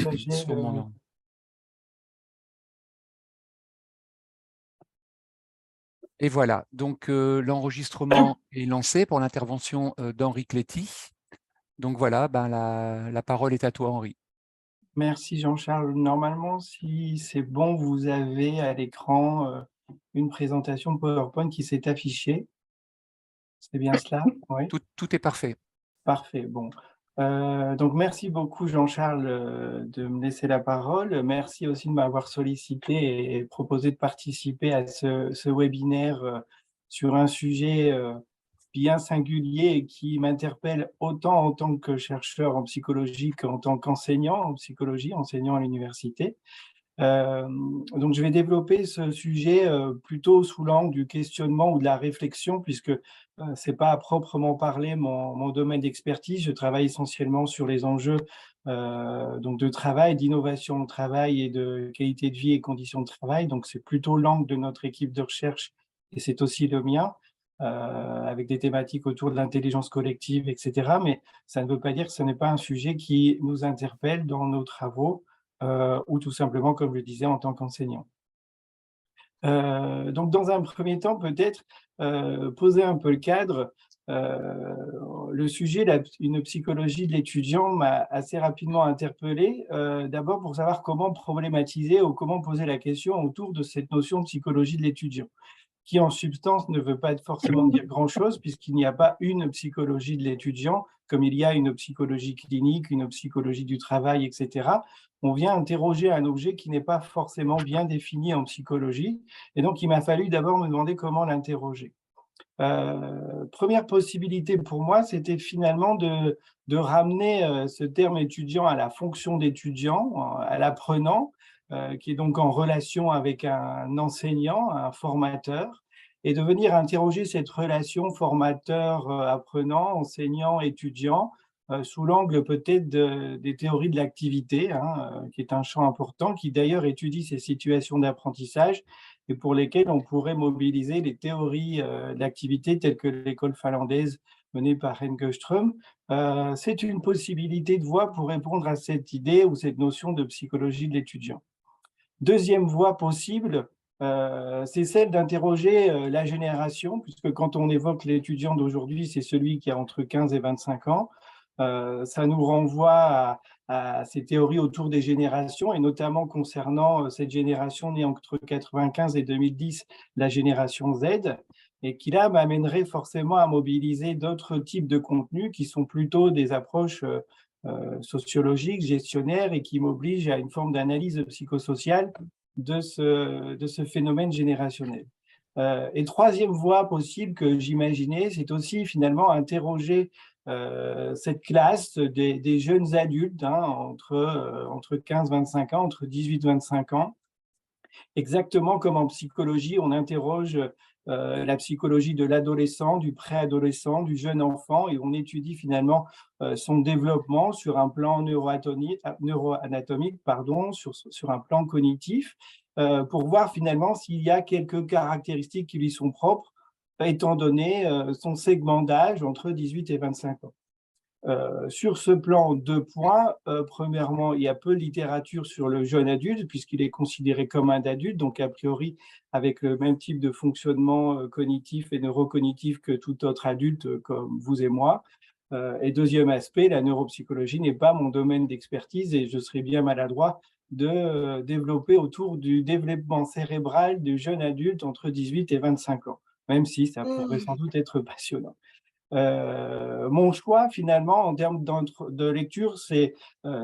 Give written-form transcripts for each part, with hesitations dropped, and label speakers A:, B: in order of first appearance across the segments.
A: partager
B: sur mon
A: le...
B: ordi. Et voilà, donc l'enregistrement est lancé pour l'intervention d'Henri Cléty. Donc voilà, ben, la parole est à toi, Henri.
A: Merci Jean-Charles. Normalement, si c'est bon, vous avez à l'écran une présentation PowerPoint qui s'est affichée. C'est bien cela? Oui.
B: Tout est parfait.
A: Parfait. Bon. Donc merci beaucoup Jean-Charles de me laisser la parole. Merci aussi de m'avoir sollicité et proposé de participer à ce webinaire sur un sujet bien singulier et qui m'interpelle autant en tant que chercheur en psychologie qu'en tant qu'enseignant en psychologie, enseignant à l'université. Donc je vais développer ce sujet plutôt sous l'angle du questionnement ou de la réflexion, puisque c'est pas à proprement parler mon domaine d'expertise. Je travaille essentiellement sur les enjeux donc de travail, d'innovation au travail et de qualité de vie et conditions de travail. Donc c'est plutôt l'angle de notre équipe de recherche et c'est aussi le mien, avec des thématiques autour de l'intelligence collective, etc. Mais ça ne veut pas dire que ce n'est pas un sujet qui nous interpelle dans nos travaux ou tout simplement, comme je le disais, en tant qu'enseignant. Donc dans un premier temps, peut-être poser un peu le cadre. Le sujet, une psychologie de l'étudiant m'a assez rapidement interpellé, d'abord pour savoir comment problématiser ou comment poser la question autour de cette notion de psychologie de l'étudiant, qui en substance ne veut pas forcément dire grand-chose, puisqu'il n'y a pas une psychologie de l'étudiant, comme il y a une psychologie clinique, une psychologie du travail, etc. On vient interroger un objet qui n'est pas forcément bien défini en psychologie, et donc il m'a fallu d'abord me demander comment l'interroger. Première possibilité pour moi, c'était finalement de ramener ce terme étudiant à la fonction d'étudiant, à l'apprenant, qui est donc en relation avec un enseignant, un formateur, et de venir interroger cette relation formateur-apprenant, enseignant-étudiant, sous l'angle peut-être des théories de l'activité, hein, qui est un champ important, qui d'ailleurs étudie ces situations d'apprentissage et pour lesquels on pourrait mobiliser les théories d'activité telles que l'école finlandaise menée par Engelström. C'est une possibilité de voie pour répondre à cette idée ou cette notion de psychologie de l'étudiant. Deuxième voie possible, c'est celle d'interroger la génération, puisque quand on évoque l'étudiant d'aujourd'hui, c'est celui qui a entre 15 et 25 ans. Ça nous renvoie à ces théories autour des générations, et notamment concernant cette génération née entre 95 et 2010, la génération Z, et qui là m'amènerait forcément à mobiliser d'autres types de contenus qui sont plutôt des approches sociologiques, gestionnaires, et qui m'obligent à une forme d'analyse psychosociale de ce phénomène générationnel. Et troisième voie possible que j'imaginais, c'est aussi finalement interroger cette classe des jeunes adultes, hein, entre 15-25 ans, entre 18-25 ans, exactement comme en psychologie, on interroge la psychologie de l'adolescent, du préadolescent, du jeune enfant, et on étudie finalement son développement sur un plan neuroanatomique, pardon, sur un plan cognitif, pour voir finalement s'il y a quelques caractéristiques qui lui sont propres, étant donné son segment d'âge entre 18 et 25 ans. Sur ce plan, deux points. Premièrement, il y a peu de littérature sur le jeune adulte, puisqu'il est considéré comme un adulte, donc a priori avec le même type de fonctionnement cognitif et neurocognitif que tout autre adulte comme vous et moi. Et deuxième aspect, la neuropsychologie n'est pas mon domaine d'expertise et je serais bien maladroit de développer autour du développement cérébral du jeune adulte entre 18 et 25 ans, même si ça pourrait sans doute être passionnant. Mon choix finalement en termes de lecture, c'est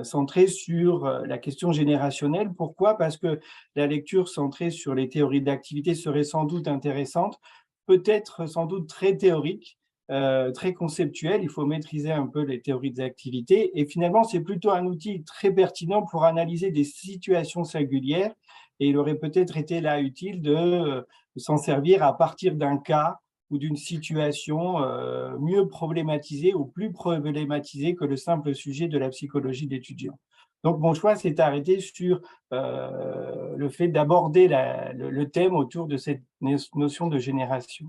A: centré sur la question générationnelle. Pourquoi? Parce que la lecture centrée sur les théories de l'activité serait sans doute intéressante, peut-être sans doute très théorique, très conceptuelle. Il faut maîtriser un peu les théories de l'activité et finalement, c'est plutôt un outil très pertinent pour analyser des situations singulières et il aurait peut-être été là utile de s'en servir à partir d'un cas ou d'une situation mieux problématisée ou plus problématisée que le simple sujet de la psychologie d'étudiant. Donc mon choix s'est arrêté sur le fait d'aborder le thème autour de cette notion de génération.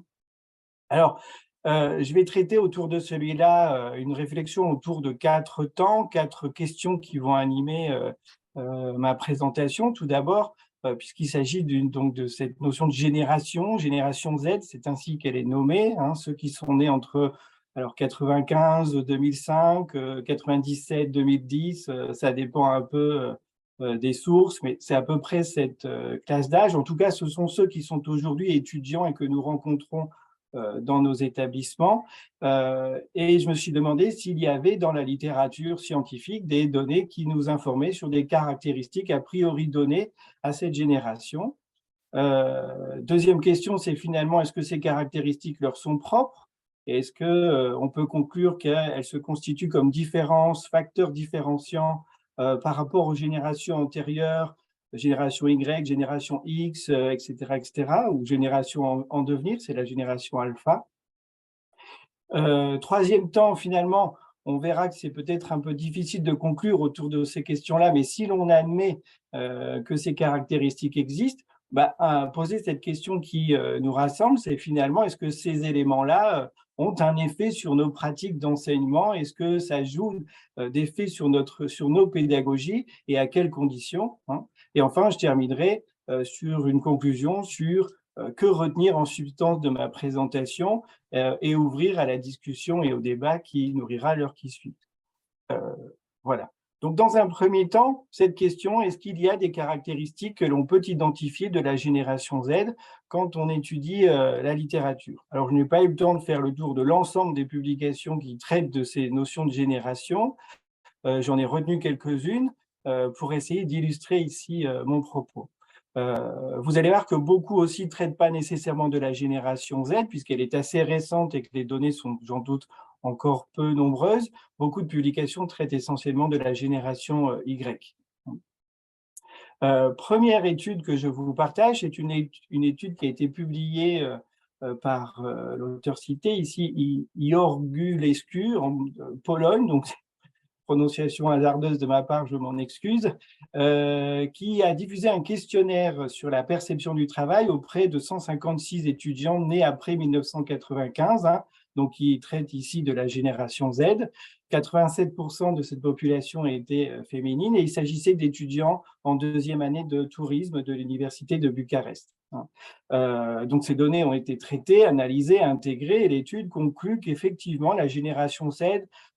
A: Alors, Je vais traiter autour de celui-là une réflexion autour de 4 temps, 4 questions qui vont animer ma présentation. Tout d'abord, puisqu'il s'agit donc de cette notion de génération Z, c'est ainsi qu'elle est nommée, hein, ceux qui sont nés entre 95, 2005, 97, 2010, ça dépend un peu des sources, mais c'est à peu près cette classe d'âge. En tout cas, ce sont ceux qui sont aujourd'hui étudiants et que nous rencontrons dans nos établissements. Et je me suis demandé s'il y avait dans la littérature scientifique des données qui nous informaient sur des caractéristiques a priori données à cette génération. Deuxième question, c'est finalement, est-ce que ces caractéristiques leur sont propres? Et est-ce qu'on peut conclure qu'elles se constituent comme facteurs différenciants par rapport aux générations antérieures, génération Y, génération X, etc., ou génération en devenir, c'est la génération alpha. Troisième temps, finalement, on verra que c'est peut-être un peu difficile de conclure autour de ces questions-là, mais si l'on admet que ces caractéristiques existent, poser cette question qui nous rassemble, c'est finalement, est-ce que ces éléments-là ont un effet sur nos pratiques d'enseignement? Est-ce que ça joue d'effet sur nos pédagogies et à quelles conditions, hein? Et enfin, je terminerai sur une conclusion sur que retenir en substance de ma présentation et ouvrir à la discussion et au débat qui nourrira l'heure qui suit. Voilà. Donc, dans un premier temps, cette question, est-ce qu'il y a des caractéristiques que l'on peut identifier de la génération Z quand on étudie la littérature? Alors, je n'ai pas eu le temps de faire le tour de l'ensemble des publications qui traitent de ces notions de génération. J'en ai retenu quelques-unes pour essayer d'illustrer ici mon propos. Vous allez voir que beaucoup aussi ne traitent pas nécessairement de la génération Z, puisqu'elle est assez récente et que les données sont, j'en doute, encore peu nombreuses. Beaucoup de publications traitent essentiellement de la génération Y. Première étude que je vous partage, c'est une étude qui a été publiée par l'auteur cité ici, Iorgulescu, en Pologne, donc prononciation hasardeuse de ma part, je m'en excuse, qui a diffusé un questionnaire sur la perception du travail auprès de 156 étudiants nés après 1995, hein, donc qui traite ici de la génération Z. 87% de cette population était féminine et il s'agissait d'étudiants en deuxième année de tourisme de l'université de Bucarest. Donc ces données ont été traitées, analysées, intégrées et l'étude conclut qu'effectivement la génération Z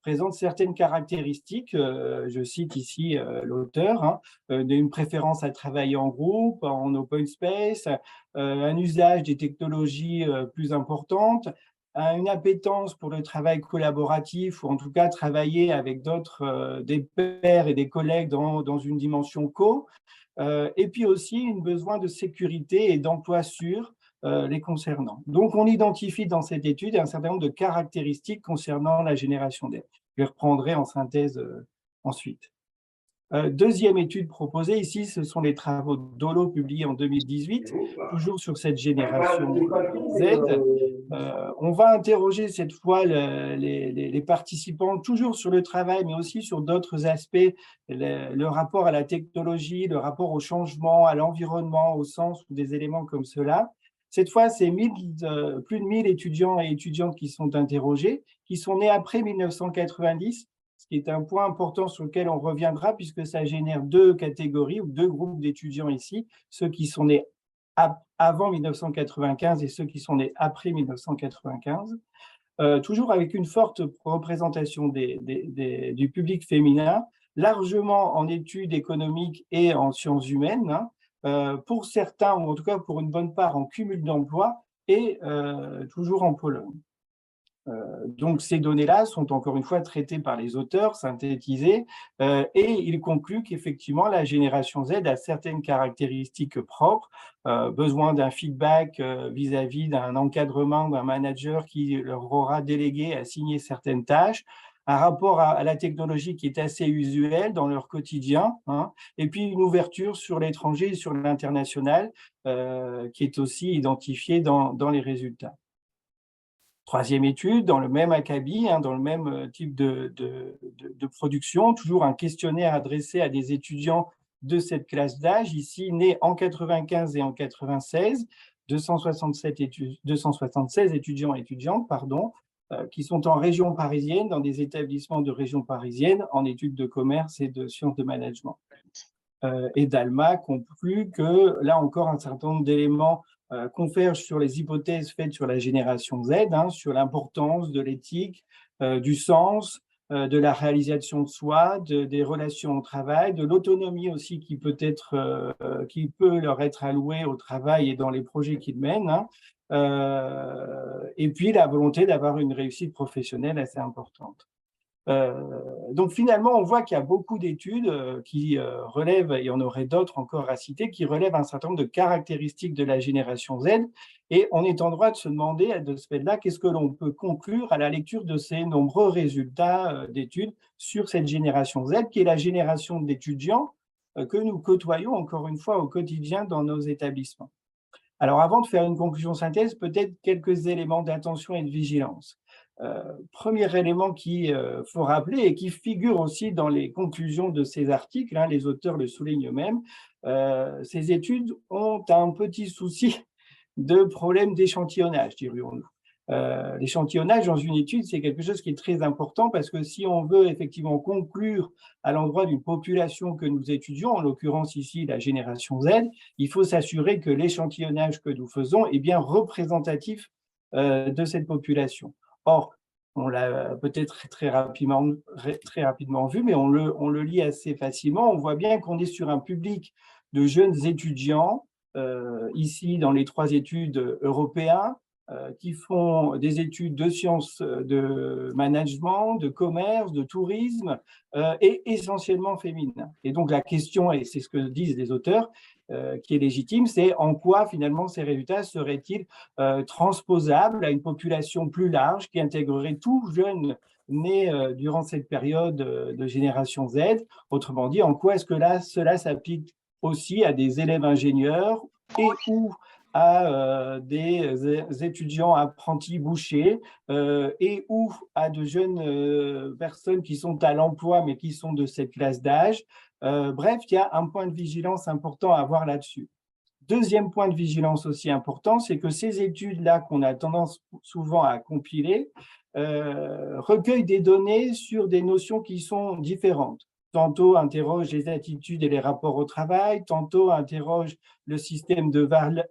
A: présente certaines caractéristiques, je cite ici l'auteur, hein, d'une préférence à travailler en groupe, en open space, un usage des technologies plus importantes, une appétence pour le travail collaboratif, ou en tout cas travailler avec d'autres, des pairs et des collègues dans une dimension co, et puis aussi un besoin de sécurité et d'emploi sûr les concernant. Donc, on identifie dans cette étude un certain nombre de caractéristiques concernant la génération Z. Je les reprendrai en synthèse ensuite. Deuxième étude proposée ici, ce sont les travaux d'Olo publiés en 2018, toujours sur cette génération Z. On va interroger cette fois les participants, toujours sur le travail, mais aussi sur d'autres aspects, le rapport à la technologie, le rapport au changement, à l'environnement, au sens ou des éléments comme cela. Cette fois, c'est plus de 1000 étudiants et étudiantes qui sont interrogés, qui sont nés après 1990, ce qui est un point important sur lequel on reviendra, puisque ça génère deux catégories ou deux groupes d'étudiants ici, ceux qui sont nés avant 1995 et ceux qui sont nés après 1995, toujours avec une forte représentation du public féminin, largement en études économiques et en sciences humaines, hein, pour certains, ou en tout cas pour une bonne part, en cumul d'emploi et toujours en Pologne. Donc, ces données-là sont encore une fois traitées par les auteurs, synthétisées, et ils concluent qu'effectivement, la génération Z a certaines caractéristiques propres, besoin d'un feedback vis-à-vis d'un encadrement, d'un manager qui leur aura délégué, assigné certaines tâches, un rapport à la technologie qui est assez usuel dans leur quotidien, hein, et puis une ouverture sur l'étranger et sur l'international qui est aussi identifiée dans les résultats. Troisième étude, dans le même acabit, hein, dans le même type de production, toujours un questionnaire adressé à des étudiants de cette classe d'âge, ici nés en 95 et en 96, 276 étudiants et étudiantes, pardon, qui sont en région parisienne, dans des établissements de région parisienne, en études de commerce et de sciences de management. Et Dalma conclut que, là encore, un certain nombre d'éléments convergent sur les hypothèses faites sur la génération Z, sur l'importance de l'éthique, du sens, de la réalisation de soi, des relations au travail, de l'autonomie aussi qui peut leur être allouée au travail et dans les projets qu'ils mènent, et puis la volonté d'avoir une réussite professionnelle assez importante. Donc finalement, on voit qu'il y a beaucoup d'études qui relèvent, et il y en aurait d'autres encore à citer, qui relèvent un certain nombre de caractéristiques de la génération Z. Et on est en droit de se demander, de ce fait-là, qu'est-ce que l'on peut conclure à la lecture de ces nombreux résultats d'études sur cette génération Z, qui est la génération d'étudiants que nous côtoyons encore une fois au quotidien dans nos établissements. Alors avant de faire une conclusion synthèse, peut-être quelques éléments d'attention et de vigilance. Premier élément qu'il faut rappeler et qui figure aussi dans les conclusions de ces articles, les auteurs le soulignent eux-mêmes, ces études ont un petit souci de problème d'échantillonnage, dirions-nous. L'échantillonnage dans une étude, c'est quelque chose qui est très important parce que si on veut effectivement conclure à l'endroit d'une population que nous étudions, en l'occurrence ici la génération Z, il faut s'assurer que l'échantillonnage que nous faisons est bien représentatif de cette population. Or, on l'a peut-être très rapidement vu, mais on le lit assez facilement. On voit bien qu'on est sur un public de jeunes étudiants, ici dans les 3 études européens, qui font des études de sciences de management, de commerce, de tourisme, et essentiellement féminines. Et donc la question, et c'est ce que disent les auteurs, qui est légitime, c'est en quoi finalement ces résultats seraient-ils transposables à une population plus large qui intégrerait tout jeune né durant cette période de génération Z. Autrement dit, en quoi est-ce que là, cela s'applique aussi à des élèves ingénieurs et ou à des étudiants apprentis bouchers et ou à de jeunes personnes qui sont à l'emploi mais qui sont de cette classe d'âge. Bref, il y a un point de vigilance important à avoir là-dessus. Deuxième point de vigilance aussi important, c'est que ces études-là qu'on a tendance souvent à compiler recueillent des données sur des notions qui sont différentes. Tantôt interrogent les attitudes et les rapports au travail, tantôt interrogent le système de valeurs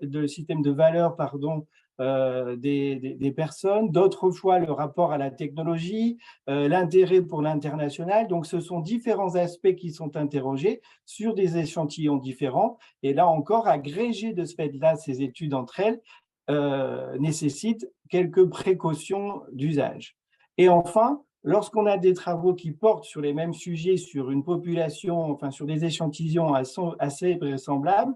A: des personnes, d'autres fois le rapport à la technologie, l'intérêt pour l'international. Donc, ce sont différents aspects qui sont interrogés sur des échantillons différents. Et là encore, agréger de ce fait-là ces études entre elles nécessite quelques précautions d'usage. Et enfin, lorsqu'on a des travaux qui portent sur les mêmes sujets, sur une population, enfin sur des échantillons assez vraisemblables,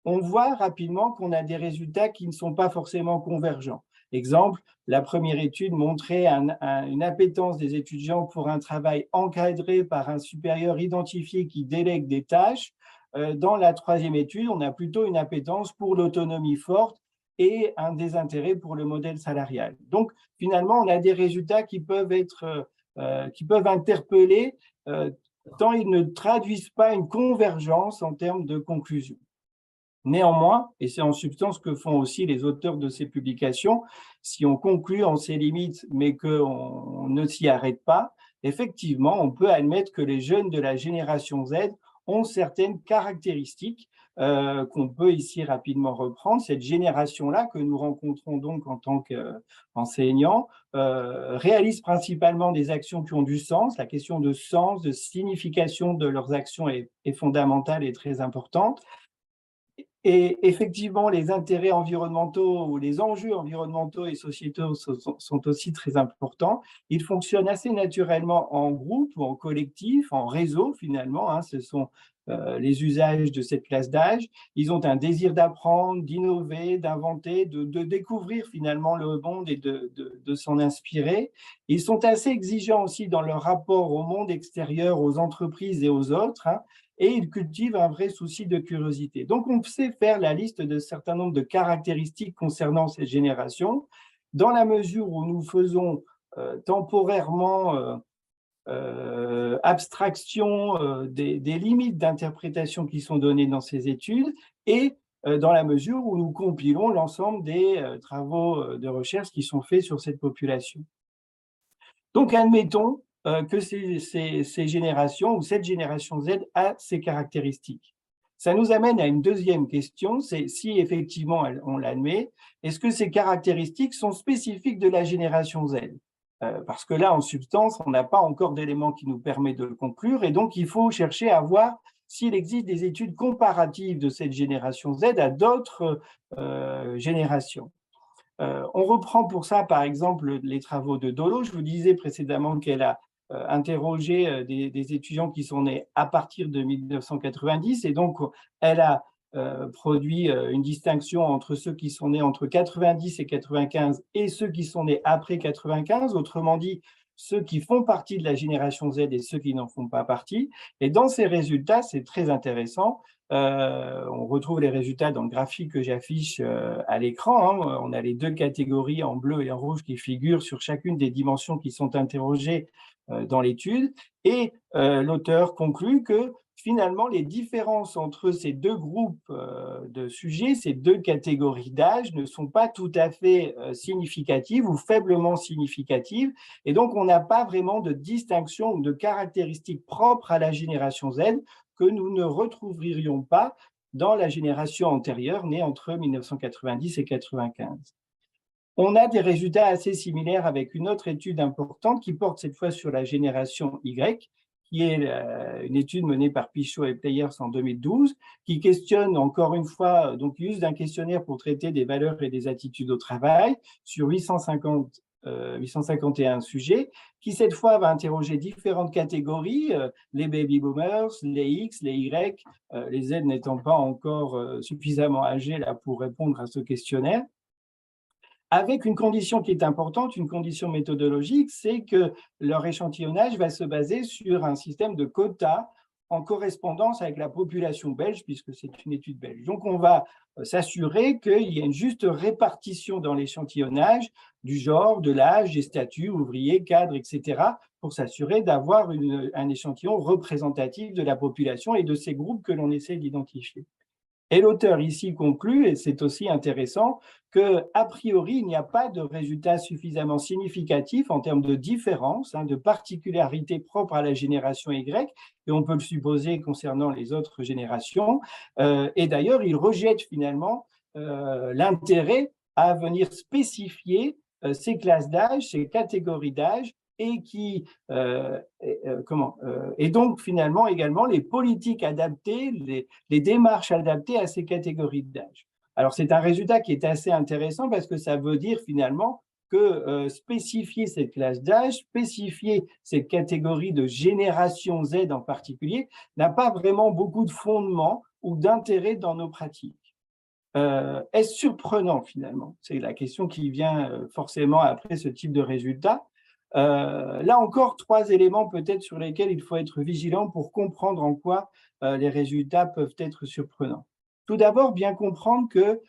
A: on voit rapidement qu'on a des résultats qui ne sont pas forcément convergents. Exemple, la première étude montrait une appétence des étudiants pour un travail encadré par un supérieur identifié qui délègue des tâches. Dans la troisième étude, on a plutôt une appétence pour l'autonomie forte et un désintérêt pour le modèle salarial. Donc, finalement, on a des résultats qui peuvent interpeller tant ils ne traduisent pas une convergence en termes de conclusion. Néanmoins, et c'est en substance que font aussi les auteurs de ces publications, si on conclut en ces limites, mais qu'on ne s'y arrête pas, effectivement, on peut admettre que les jeunes de la génération Z ont certaines caractéristiques qu'on peut ici rapidement reprendre. Cette génération-là, que nous rencontrons donc en tant qu'enseignants, réalise principalement des actions qui ont du sens. La question de sens, de signification de leurs actions est fondamentale et très importante. Et effectivement, les intérêts environnementaux ou les enjeux environnementaux et sociétaux sont aussi très importants. Ils fonctionnent assez naturellement en groupe ou en collectif, en réseau finalement. Ce sont les usages de cette classe d'âge. Ils ont un désir d'apprendre, d'innover, d'inventer, de découvrir finalement le monde et de s'en inspirer. Ils sont assez exigeants aussi dans leur rapport au monde extérieur, aux entreprises et aux autres. Et ils cultivent un vrai souci de curiosité. Donc, on sait faire la liste de certain nombre de caractéristiques concernant ces générations, dans la mesure où nous faisons temporairement abstraction des limites d'interprétation qui sont données dans ces études et dans la mesure où nous compilons l'ensemble des travaux de recherche qui sont faits sur cette population. Donc, admettons que ces générations ou cette génération Z a ces caractéristiques. Ça nous amène à une deuxième question, c'est si effectivement on l'admet, est-ce que ces caractéristiques sont spécifiques de la génération Z? Parce que là, en substance, on n'a pas encore d'éléments qui nous permettent de le conclure, et donc il faut chercher à voir s'il existe des études comparatives de cette génération Z à d'autres générations. On reprend pour ça, par exemple, les travaux de Dolo. Je vous disais précédemment qu'elle a interrogé des étudiants qui sont nés à partir de 1990, et donc elle a produit une distinction entre ceux qui sont nés entre 90 et 95 et ceux qui sont nés après 95, autrement dit, ceux qui font partie de la génération Z et ceux qui n'en font pas partie. Et dans ces résultats, c'est très intéressant. On retrouve les résultats dans le graphique que j'affiche à l'écran. Hein. On a les deux catégories en bleu et en rouge qui figurent sur chacune des dimensions qui sont interrogées dans l'étude. Et l'auteur conclut que finalement, les différences entre ces deux groupes de sujets, ces deux catégories d'âge, ne sont pas tout à fait significatives ou faiblement significatives. Et donc, on n'a pas vraiment de distinction ou de caractéristiques propres à la génération Z que nous ne retrouverions pas dans la génération antérieure, née entre 1990 et 1995. On a des résultats assez similaires avec une autre étude importante qui porte cette fois sur la génération Y, qui est une étude menée par Pichot et Players en 2012, qui questionne encore une fois donc l'use d'un questionnaire pour traiter des valeurs et des attitudes au travail sur 851 sujets, qui cette fois va interroger différentes catégories, les baby boomers, les X, les Y, les Z n'étant pas encore suffisamment âgés là pour répondre à ce questionnaire, avec une condition qui est importante, une condition méthodologique, c'est que leur échantillonnage va se baser sur un système de quotas en correspondance avec la population belge, puisque c'est une étude belge. Donc, on va s'assurer qu'il y a une juste répartition dans l'échantillonnage du genre, de l'âge, des statuts, ouvriers, cadres, etc., pour s'assurer d'avoir un échantillon représentatif de la population et de ces groupes que l'on essaie d'identifier. Et l'auteur ici conclut, et c'est aussi intéressant, qu'a priori, il n'y a pas de résultat suffisamment significatif en termes de différence, de particularité propre à la génération Y, et on peut le supposer concernant les autres générations. Et d'ailleurs, il rejette finalement l'intérêt à venir spécifier ces classes d'âge, ces catégories d'âge, et donc finalement également les politiques adaptées, les démarches adaptées à ces catégories d'âge. Alors c'est un résultat qui est assez intéressant parce que ça veut dire finalement que spécifier cette classe d'âge, spécifier cette catégorie de génération Z en particulier, n'a pas vraiment beaucoup de fondement ou d'intérêt dans nos pratiques. Est-ce surprenant finalement? C'est la question qui vient forcément après ce type de résultat. Là encore, 3 éléments peut-être sur lesquels il faut être vigilant pour comprendre en quoi les résultats peuvent être surprenants. Tout d'abord, bien comprendre que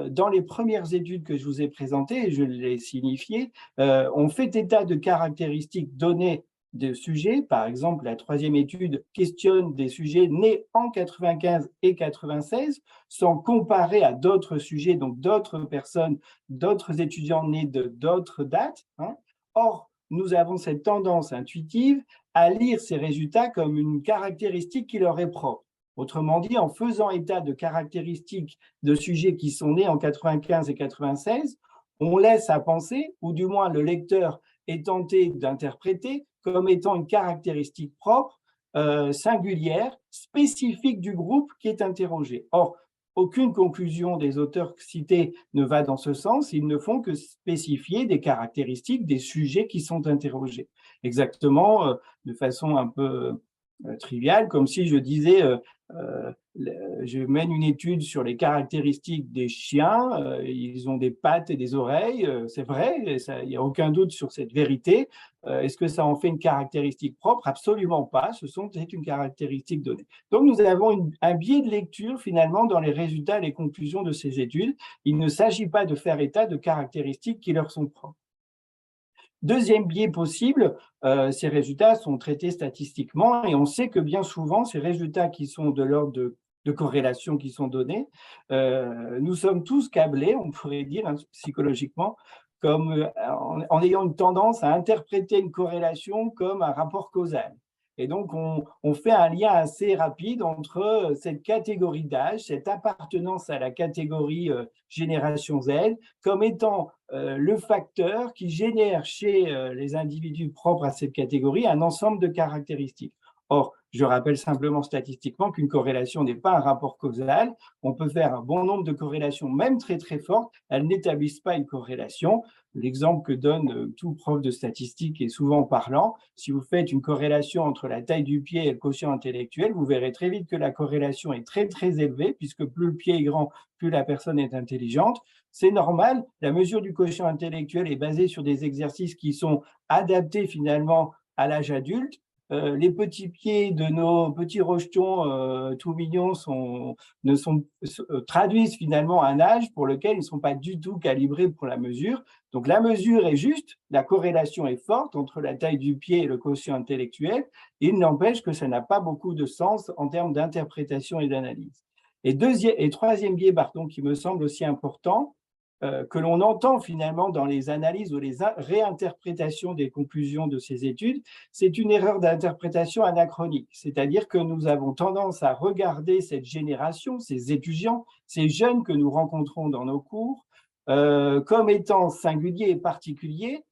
A: dans les premières études que je vous ai présentées, et je l'ai signifié, on fait état de caractéristiques données de sujets. Par exemple, la 3e étude questionne des sujets nés en 95 et 96, sans comparer à d'autres sujets, donc d'autres personnes, d'autres étudiants nés de d'autres dates. Or, nous avons cette tendance intuitive à lire ces résultats comme une caractéristique qui leur est propre. Autrement dit, en faisant état de caractéristiques de sujets qui sont nés en 95 et 96, on laisse à penser, ou du moins le lecteur est tenté d'interpréter, comme étant une caractéristique propre, singulière, spécifique du groupe qui est interrogé. Or, aucune conclusion des auteurs cités ne va dans ce sens, ils ne font que spécifier des caractéristiques des sujets qui sont interrogés. Exactement, de façon un peu triviale, comme si je disais je mène une étude sur les caractéristiques des chiens, ils ont des pattes et des oreilles, c'est vrai, il n'y a aucun doute sur cette vérité. Est-ce que ça en fait une caractéristique propre? Absolument pas, c'est une caractéristique donnée. Donc nous avons un biais de lecture finalement dans les résultats et les conclusions de ces études. Il ne s'agit pas de faire état de caractéristiques qui leur sont propres. Deuxième biais possible, ces résultats sont traités statistiquement et on sait que bien souvent, ces résultats qui sont de l'ordre de corrélation qui sont donnés, nous sommes tous câblés, on pourrait dire psychologiquement, en ayant une tendance à interpréter une corrélation comme un rapport causal. Et donc, on fait un lien assez rapide entre cette catégorie d'âge, cette appartenance à la catégorie génération Z, comme étant le facteur qui génère chez les individus propres à cette catégorie un ensemble de caractéristiques. Or, je rappelle simplement statistiquement qu'une corrélation n'est pas un rapport causal. On peut faire un bon nombre de corrélations, même très très fortes, elles n'établissent pas une corrélation. L'exemple que donne tout prof de statistique est souvent parlant. Si vous faites une corrélation entre la taille du pied et le quotient intellectuel, vous verrez très vite que la corrélation est très très élevée, puisque plus le pied est grand, plus la personne est intelligente. C'est normal, la mesure du quotient intellectuel est basée sur des exercices qui sont adaptés finalement à l'âge adulte. Les petits pieds de nos petits rejetons tout mignons traduisent finalement un âge pour lequel ils ne sont pas du tout calibrés pour la mesure. Donc la mesure est juste, la corrélation est forte entre la taille du pied et le quotient intellectuel. Il n'empêche que ça n'a pas beaucoup de sens en termes d'interprétation et d'analyse. Et troisième biais, qui me semble aussi important, que l'on entend finalement dans les analyses ou les réinterprétations des conclusions de ces études, c'est une erreur d'interprétation anachronique. C'est-à-dire que nous avons tendance à regarder cette génération, ces étudiants, ces jeunes que nous rencontrons dans nos cours, comme étant singuliers et particuliers,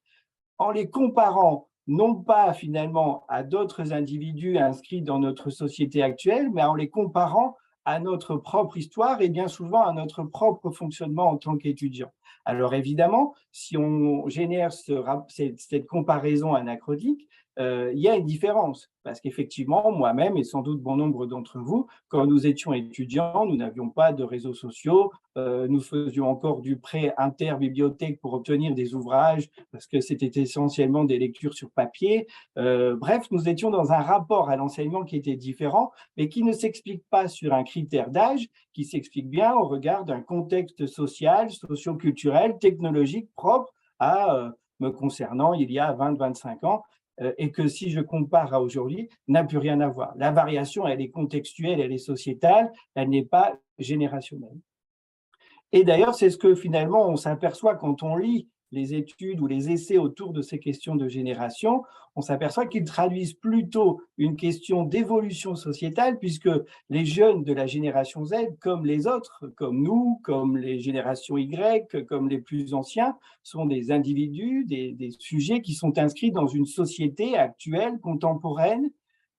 A: en les comparant non pas finalement à d'autres individus inscrits dans notre société actuelle, mais en les comparant à notre propre histoire et bien souvent à notre propre fonctionnement en tant qu'étudiant. Alors évidemment, si on génère cette comparaison anachronique, il y a une différence. Parce qu'effectivement, moi-même et sans doute bon nombre d'entre vous, quand nous étions étudiants, nous n'avions pas de réseaux sociaux, nous faisions encore du prêt inter-bibliothèque pour obtenir des ouvrages, parce que c'était essentiellement des lectures sur papier. Bref, nous étions dans un rapport à l'enseignement qui était différent, mais qui ne s'explique pas sur un critère d'âge, qui s'explique bien au regard d'un contexte social, socio-culturel, technologique propre à me concernant il y a 20-25 ans, et que si je compare à aujourd'hui, n'a plus rien à voir. La variation, elle est contextuelle, elle est sociétale, elle n'est pas générationnelle. Et d'ailleurs, c'est ce que finalement on s'aperçoit quand on lit les études ou les essais autour de ces questions de génération, on s'aperçoit qu'ils traduisent plutôt une question d'évolution sociétale, puisque les jeunes de la génération Z, comme les autres, comme nous, comme les générations Y, comme les plus anciens, sont des individus, des sujets qui sont inscrits dans une société actuelle, contemporaine,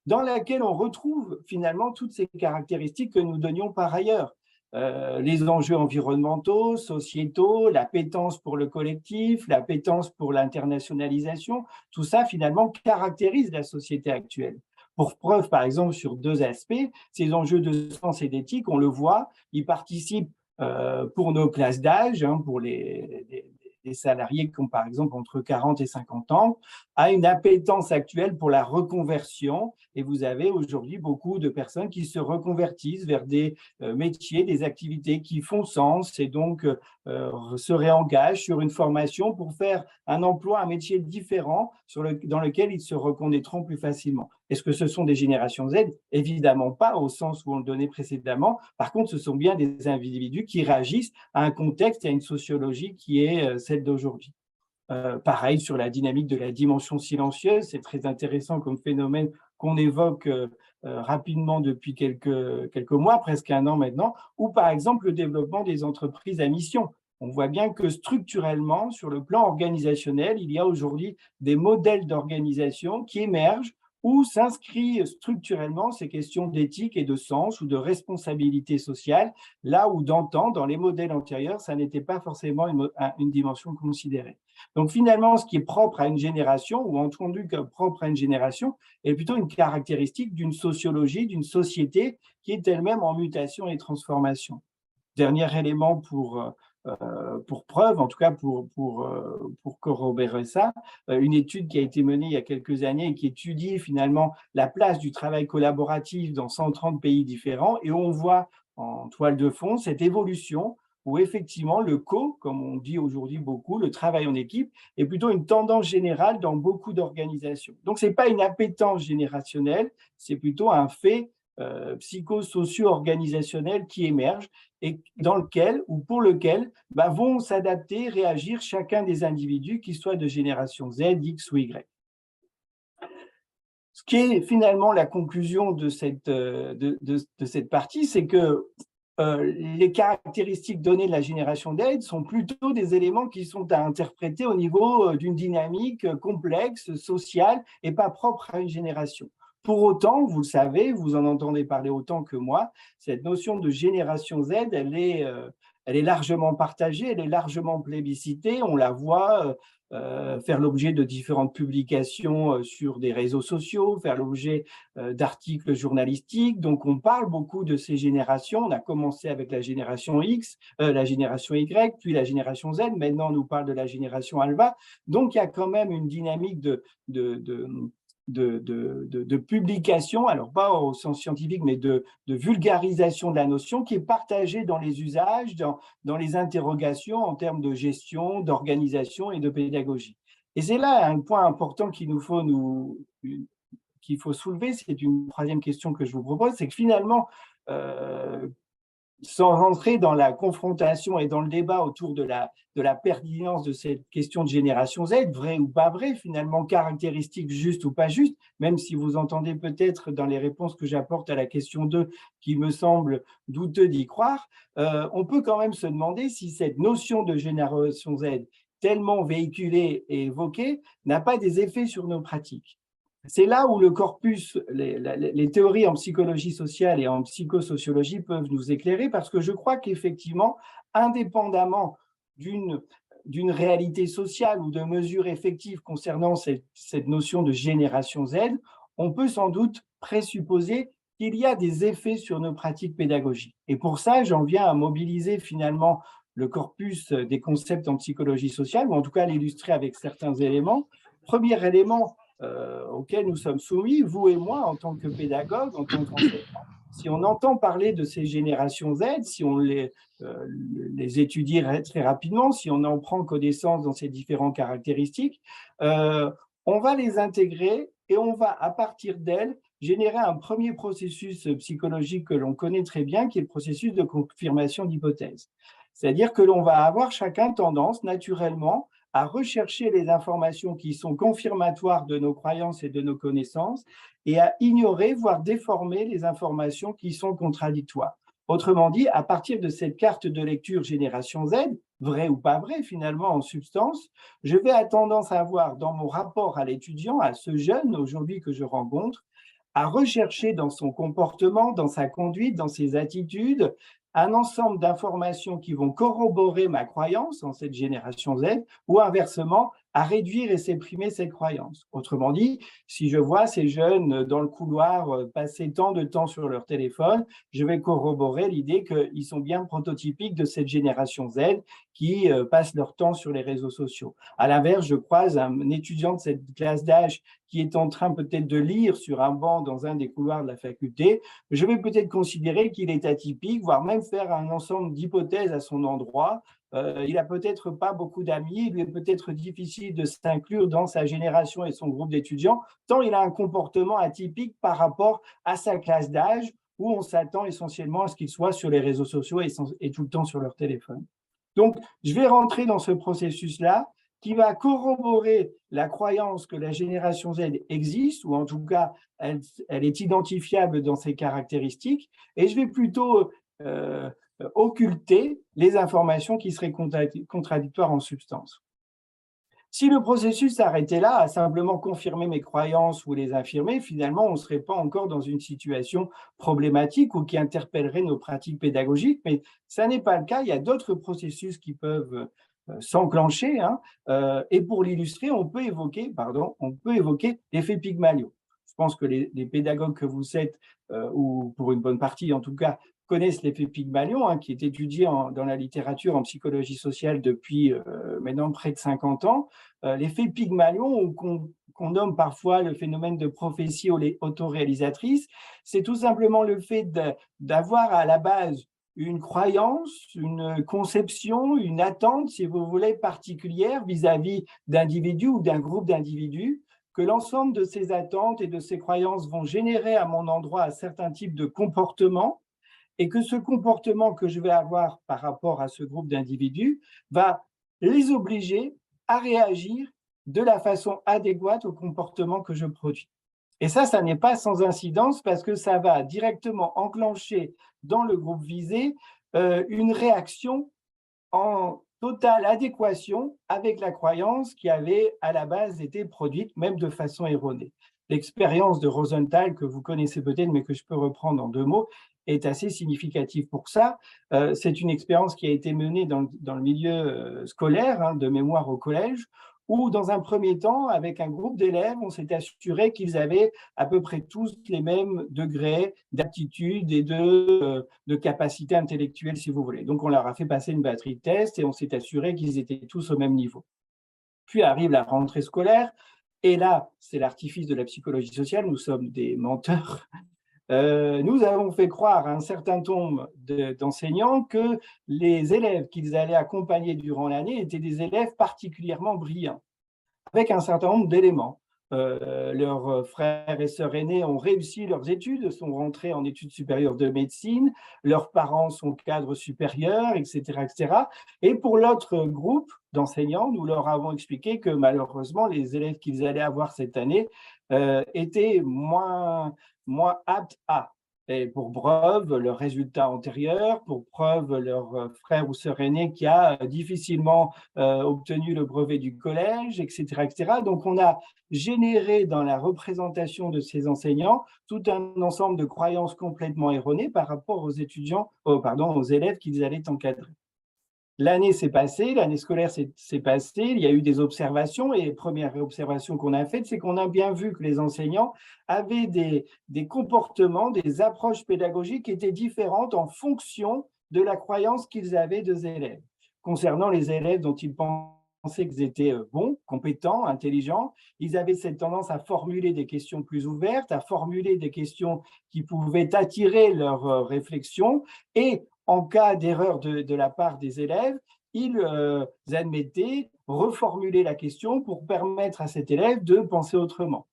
A: dans laquelle on retrouve finalement toutes ces caractéristiques que nous donnions par ailleurs. Les enjeux environnementaux, sociétaux, l'appétence pour le collectif, l'appétence pour l'internationalisation, tout ça finalement caractérise la société actuelle. Pour preuve, par exemple, sur deux aspects, ces enjeux de sens et d'éthique, on le voit, ils participent pour nos classes d'âge, pour les salariés qui ont par exemple entre 40 et 50 ans, à une appétence actuelle pour la reconversion. Et vous avez aujourd'hui beaucoup de personnes qui se reconvertissent vers des métiers, des activités qui font sens et donc se réengagent sur une formation pour faire un emploi, un métier différent dans lequel ils se reconnaîtront plus facilement. Est-ce que ce sont des générations Z? Évidemment pas, au sens où on le donnait précédemment. Par contre, ce sont bien des individus qui réagissent à un contexte et à une sociologie qui est celle d'aujourd'hui. Pareil sur la dynamique de la dimension silencieuse, c'est très intéressant comme phénomène qu'on évoque rapidement depuis quelques mois, presque un an maintenant, ou par exemple le développement des entreprises à mission. On voit bien que structurellement, sur le plan organisationnel, il y a aujourd'hui des modèles d'organisation qui émergent où s'inscrivent structurellement ces questions d'éthique et de sens ou de responsabilité sociale, là où d'antan, dans les modèles antérieurs, ça n'était pas forcément une dimension considérée. Donc finalement, ce qui est propre à une génération, ou entendu comme propre à une génération, est plutôt une caractéristique d'une sociologie, d'une société qui est elle-même en mutation et transformation. Dernier élément pour preuve, en tout cas pour corroborer ça, une étude qui a été menée il y a quelques années et qui étudie finalement la place du travail collaboratif dans 130 pays différents, et on voit en toile de fond cette évolution où effectivement le comme on dit aujourd'hui beaucoup, le travail en équipe est plutôt une tendance générale dans beaucoup d'organisations. Donc ce n'est pas une appétence générationnelle, c'est plutôt un fait psychosocio-organisationnels qui émergent et dans lequel ou pour lequel vont s'adapter, réagir chacun des individus, qu'ils soient de génération Z, X ou Y. Ce qui est finalement la conclusion de cette partie, c'est que les caractéristiques données de la génération Z sont plutôt des éléments qui sont à interpréter au niveau d'une dynamique complexe, sociale, et pas propre à une génération. Pour autant, vous le savez, vous en entendez parler autant que moi, cette notion de génération Z, elle est largement partagée, elle est largement plébiscitée, on la voit faire l'objet de différentes publications sur des réseaux sociaux, faire l'objet d'articles journalistiques. Donc, on parle beaucoup de ces générations. On a commencé avec la génération X, la génération Y, puis la génération Z. Maintenant, on nous parle de la génération Alpha. Donc, il y a quand même une dynamique de publication, alors pas au sens scientifique, mais de vulgarisation de la notion qui est partagée dans les usages, dans les interrogations en termes de gestion, d'organisation et de pédagogie. Et c'est là un point important qu'il faut soulever, c'est une troisième question que je vous propose, c'est que finalement, sans rentrer dans la confrontation et dans le débat autour de la pertinence de cette question de génération Z, vrai ou pas vrai, finalement, caractéristique juste ou pas juste, même si vous entendez peut-être dans les réponses que j'apporte à la question 2, qui me semble douteux d'y croire, on peut quand même se demander si cette notion de génération Z, tellement véhiculée et évoquée, n'a pas des effets sur nos pratiques. C'est là où le corpus, les théories en psychologie sociale et en psychosociologie peuvent nous éclairer, parce que je crois qu'effectivement, indépendamment d'une réalité sociale ou de mesures effectives concernant cette notion de génération Z, on peut sans doute présupposer qu'il y a des effets sur nos pratiques pédagogiques. Et pour ça, j'en viens à mobiliser finalement le corpus des concepts en psychologie sociale, ou en tout cas l'illustrer avec certains éléments. Premier élément, auquel nous sommes soumis, vous et moi, en tant que pédagogues, en tant qu'enseignants. Si on entend parler de ces générations Z, si on les étudie très rapidement, si on en prend connaissance dans ces différentes caractéristiques, on va les intégrer et on va, à partir d'elles, générer un premier processus psychologique que l'on connaît très bien, qui est le processus de confirmation d'hypothèses. C'est-à-dire que l'on va avoir chacun tendance, naturellement, à rechercher les informations qui sont confirmatoires de nos croyances et de nos connaissances et à ignorer, voire déformer les informations qui sont contradictoires. Autrement dit, à partir de cette carte de lecture génération Z, vrai ou pas vrai finalement en substance, je vais avoir tendance à avoir dans mon rapport à l'étudiant, à ce jeune aujourd'hui que je rencontre, à rechercher dans son comportement, dans sa conduite, dans ses attitudes, un ensemble d'informations qui vont corroborer ma croyance en cette génération Z, ou inversement, à réduire et supprimer cette croyance. Autrement dit, si je vois ces jeunes dans le couloir passer tant de temps sur leur téléphone, je vais corroborer l'idée qu'ils sont bien prototypiques de cette génération Z qui passent leur temps sur les réseaux sociaux. À l'inverse, je croise un étudiant de cette classe d'âge qui est en train peut-être de lire sur un banc dans un des couloirs de la faculté, je vais peut-être considérer qu'il est atypique, voire même faire un ensemble d'hypothèses à son endroit. Il n'a peut-être pas beaucoup d'amis, il lui est peut-être difficile de s'inclure dans sa génération et son groupe d'étudiants, tant il a un comportement atypique par rapport à sa classe d'âge, où on s'attend essentiellement à ce qu'il soit sur les réseaux sociaux et tout le temps sur leur téléphone. Donc, je vais rentrer dans ce processus-là qui va corroborer la croyance que la génération Z existe, ou en tout cas, elle est identifiable dans ses caractéristiques, et je vais plutôt occulter les informations qui seraient contradictoires en substance. Si le processus s'arrêtait là, à simplement confirmer mes croyances ou les infirmer, finalement, on ne serait pas encore dans une situation problématique ou qui interpellerait nos pratiques pédagogiques, mais ça n'est pas le cas. Il y a d'autres processus qui peuvent s'enclencher, et pour l'illustrer, on peut évoquer l'effet Pygmalion. Je pense que les pédagogues que vous êtes, ou pour une bonne partie en tout cas, connaissent l'effet Pygmalion, qui est étudié dans la littérature en psychologie sociale depuis maintenant près de 50 ans. L'effet Pygmalion, qu'on nomme parfois le phénomène de prophétie autoréalisatrice, c'est tout simplement le fait d'avoir à la base une croyance, une conception, une attente, si vous voulez, particulière vis-à-vis d'individus ou d'un groupe d'individus, que l'ensemble de ces attentes et de ces croyances vont générer à mon endroit un certain type de comportement, et que ce comportement que je vais avoir par rapport à ce groupe d'individus va les obliger à réagir de la façon adéquate au comportement que je produis. Et ça n'est pas sans incidence parce que ça va directement enclencher dans le groupe visé une réaction en totale adéquation avec la croyance qui avait à la base été produite, même de façon erronée. L'expérience de Rosenthal, que vous connaissez peut-être, mais que je peux reprendre en 2 mots, est assez significative pour ça. C'est une expérience qui a été menée dans le milieu scolaire, hein, de mémoire au collège, où dans un premier temps, avec un groupe d'élèves, on s'est assuré qu'ils avaient à peu près tous les mêmes degrés d'aptitude et de capacité intellectuelle, si vous voulez. Donc, on leur a fait passer une batterie de tests et on s'est assuré qu'ils étaient tous au même niveau. Puis arrive la rentrée scolaire, et là, c'est l'artifice de la psychologie sociale, nous sommes des menteurs. Nous avons fait croire à un certain nombre d'enseignants que les élèves qu'ils allaient accompagner durant l'année étaient des élèves particulièrement brillants, avec un certain nombre d'éléments. Leurs frères et sœurs aînés ont réussi leurs études, sont rentrés en études supérieures de médecine, leurs parents sont cadres supérieurs, etc., etc. Et pour l'autre groupe d'enseignants, nous leur avons expliqué que malheureusement, les élèves qu'ils allaient avoir cette année étaient moins aptes à. Et pour preuve, leurs résultats antérieurs, pour preuve, leur frère ou sœur aîné qui a difficilement obtenu le brevet du collège, etc., etc. Donc, on a généré dans la représentation de ces enseignants tout un ensemble de croyances complètement erronées par rapport aux aux élèves qu'ils allaient encadrer. L'année s'est passée, l'année scolaire s'est passée, il y a eu des observations, et les premières observations qu'on a faites, c'est qu'on a bien vu que les enseignants avaient des comportements, des approches pédagogiques qui étaient différentes en fonction de la croyance qu'ils avaient des élèves. Concernant les élèves dont ils pensaient qu'ils étaient bons, compétents, intelligents, ils avaient cette tendance à formuler des questions plus ouvertes, à formuler des questions qui pouvaient attirer leur réflexion, et en cas d'erreur de la part des élèves, ils admettaient reformuler la question pour permettre à cet élève de penser autrement,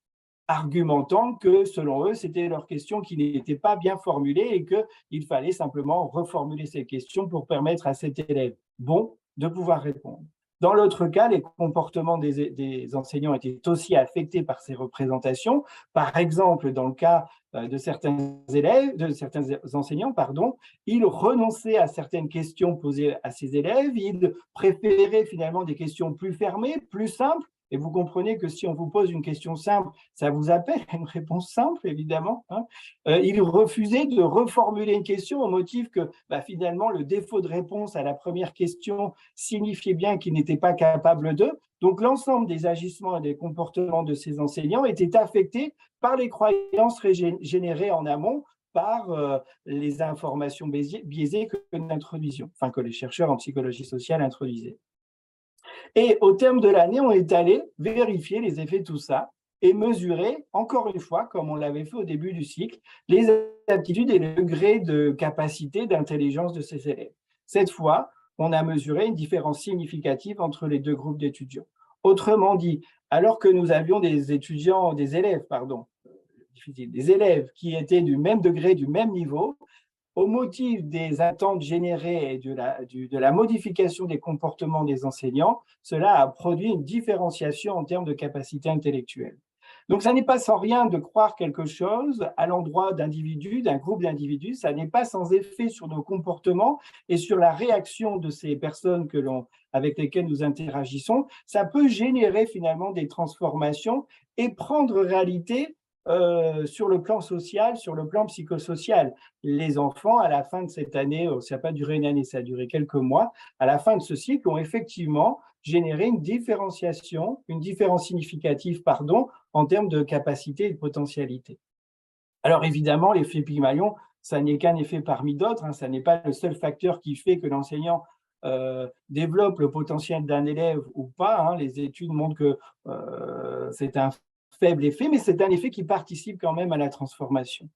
A: argumentant que, selon eux, c'était leur question qui n'était pas bien formulée et qu'il fallait simplement reformuler ces questions pour permettre à cet élève bon de pouvoir répondre. Dans l'autre cas, les comportements des enseignants étaient aussi affectés par ces représentations. Par exemple, dans le cas de certains enseignants, ils renonçaient à certaines questions posées à ces élèves, ils préféraient finalement des questions plus fermées, plus simples. Et vous comprenez que si on vous pose une question simple, ça vous appelle une réponse simple, évidemment. Ils refusaient de reformuler une question au motif que finalement, le défaut de réponse à la première question signifiait bien qu'ils n'étaient pas capables d'eux. Donc, l'ensemble des agissements et des comportements de ces enseignants étaient affectés par les croyances générées en amont par les informations biaisées que nous introduisions, enfin que les chercheurs en psychologie sociale introduisaient. Et au terme de l'année, on est allé vérifier les effets de tout ça et mesurer, encore une fois, comme on l'avait fait au début du cycle, les aptitudes et le degré de capacité d'intelligence de ces élèves. Cette fois, on a mesuré une différence significative entre les 2 groupes d'étudiants. Autrement dit, alors que nous avions des élèves qui étaient du même degré, du même niveau, au motif des attentes générées et de la modification des comportements des enseignants, cela a produit une différenciation en termes de capacité intellectuelle. Donc, ça n'est pas sans rien de croire quelque chose à l'endroit d'individus, d'un groupe d'individus, ça n'est pas sans effet sur nos comportements et sur la réaction de ces personnes avec lesquelles nous interagissons. Ça peut générer finalement des transformations et prendre réalité sur le plan social, sur le plan psychosocial. Les enfants, à la fin de cette année, ça n'a pas duré une année, ça a duré quelques mois, à la fin de ce cycle, ont effectivement généré une différence significative, en termes de capacité et de potentialité. Alors évidemment, l'effet Pygmalion, ça n'est qu'un effet parmi d'autres, ça n'est pas le seul facteur qui fait que l'enseignant développe le potentiel d'un élève ou pas. Les études montrent que c'est un faible effet, mais c'est un effet qui participe quand même à la transformation.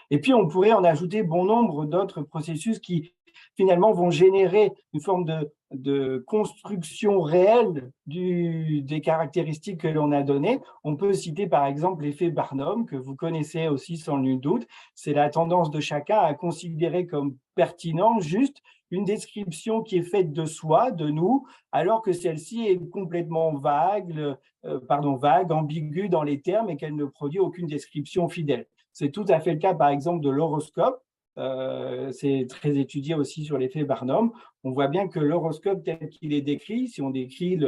A: Et puis, on pourrait en ajouter bon nombre d'autres processus qui finalement vont générer une forme de construction réelle des caractéristiques que l'on a données. On peut citer par exemple l'effet Barnum, que vous connaissez aussi sans nul doute. C'est la tendance de chacun à considérer comme pertinent juste une description qui est faite de soi, de nous, alors que celle-ci est complètement vague, ambiguë dans les termes et qu'elle ne produit aucune description fidèle. C'est tout à fait le cas, par exemple, de l'horoscope. C'est très étudié aussi sur l'effet Barnum. On voit bien que l'horoscope tel qu'il est décrit, si on décrit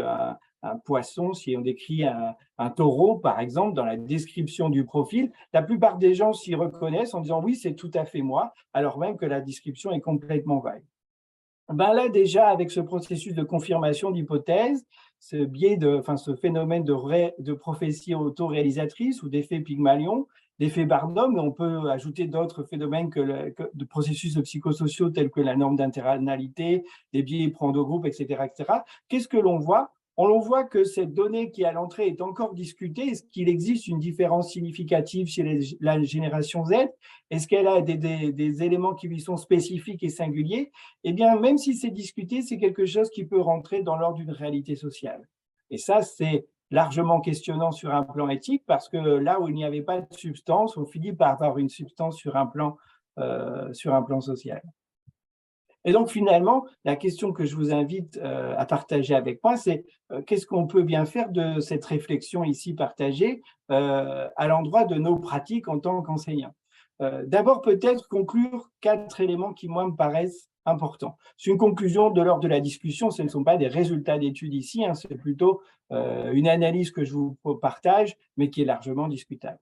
A: un poisson, si on décrit un taureau, par exemple, dans la description du profil, la plupart des gens s'y reconnaissent en disant « oui, c'est tout à fait moi », alors même que la description est complètement vague. Ben là, déjà, avec ce processus de confirmation d'hypothèse, ce phénomène de prophétie autoréalisatrice ou d'effet Pygmalion, d'effet Barnum, mais on peut ajouter d'autres phénomènes de processus psychosociaux tels que la norme d'internalité, les biais prendre-groupe, etc., etc. Qu'est-ce que l'on voit? On voit que cette donnée qui est à l'entrée est encore discutée. Est-ce qu'il existe une différence significative chez la génération Z? Est-ce qu'elle a des éléments qui lui sont spécifiques et singuliers? Eh bien, même si c'est discuté, c'est quelque chose qui peut rentrer dans l'ordre d'une réalité sociale. Et ça, c'est largement questionnant sur un plan éthique, parce que là où il n'y avait pas de substance, on finit par avoir une substance sur un plan social. Et donc, finalement, la question que je vous invite à partager avec moi, c'est qu'est-ce qu'on peut bien faire de cette réflexion ici partagée à l'endroit de nos pratiques en tant qu'enseignants. D'abord, peut-être conclure 4 éléments qui, moi, me paraissent importants. C'est une conclusion de l'ordre de la discussion, ce ne sont pas des résultats d'études ici, hein, c'est plutôt une analyse que je vous partage, mais qui est largement discutable.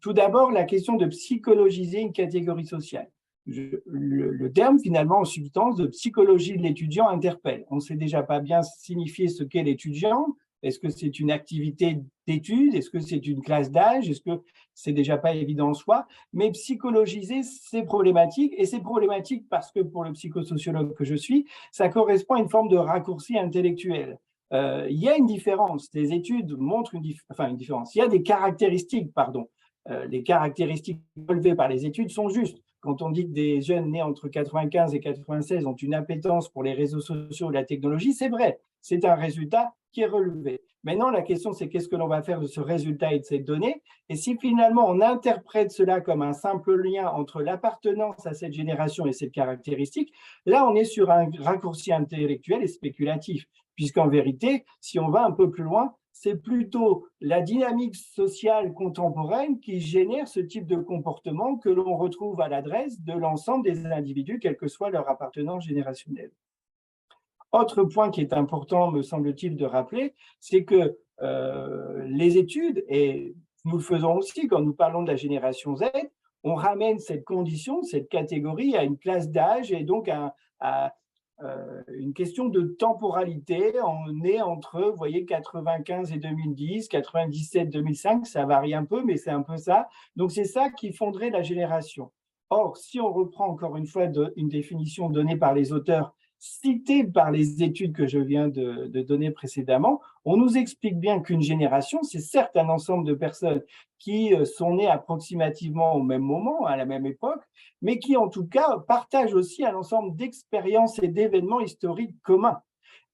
A: Tout d'abord, la question de psychologiser une catégorie sociale. Le terme, finalement, en substance, de psychologie de l'étudiant interpelle. On ne sait déjà pas bien signifier ce qu'est l'étudiant. Est-ce que c'est une activité d'étude? Est-ce que c'est une classe d'âge? Est-ce que c'est déjà pas évident en soi? Mais psychologiser, c'est problématique. Et c'est problématique parce que pour le psychosociologue que je suis, ça correspond à une forme de raccourci intellectuel. Il y a une différence. Les études montrent une différence. Il y a des caractéristiques, pardon. Les caractéristiques relevées par les études sont justes. Quand on dit que des jeunes nés entre 95 et 96 ont une appétence pour les réseaux sociaux et la technologie, c'est vrai. C'est un résultat qui est relevé. Maintenant, la question, c'est qu'est-ce que l'on va faire de ce résultat et de ces données? Et si finalement on interprète cela comme un simple lien entre l'appartenance à cette génération et cette caractéristique, là, on est sur un raccourci intellectuel et spéculatif, puisqu'en vérité, si on va un peu plus loin, c'est plutôt la dynamique sociale contemporaine qui génère ce type de comportement que l'on retrouve à l'adresse de l'ensemble des individus, quelle que soit leur appartenance générationnelle. Autre point qui est important, me semble-t-il, de rappeler, c'est que les études, et nous le faisons aussi quand nous parlons de la génération Z, on ramène cette condition, cette catégorie à une classe d'âge et donc à une question de temporalité. On est entre, vous voyez, 95 et 2010, 97, 2005, ça varie un peu, mais c'est un peu ça. Donc, c'est ça qui fonderait la génération. Or, si on reprend encore une fois une définition donnée par les auteurs, citée par les études que je viens de donner précédemment, on nous explique bien qu'une génération, c'est certes un ensemble de personnes qui sont nées approximativement au même moment, à la même époque, mais qui en tout cas partagent aussi un ensemble d'expériences et d'événements historiques communs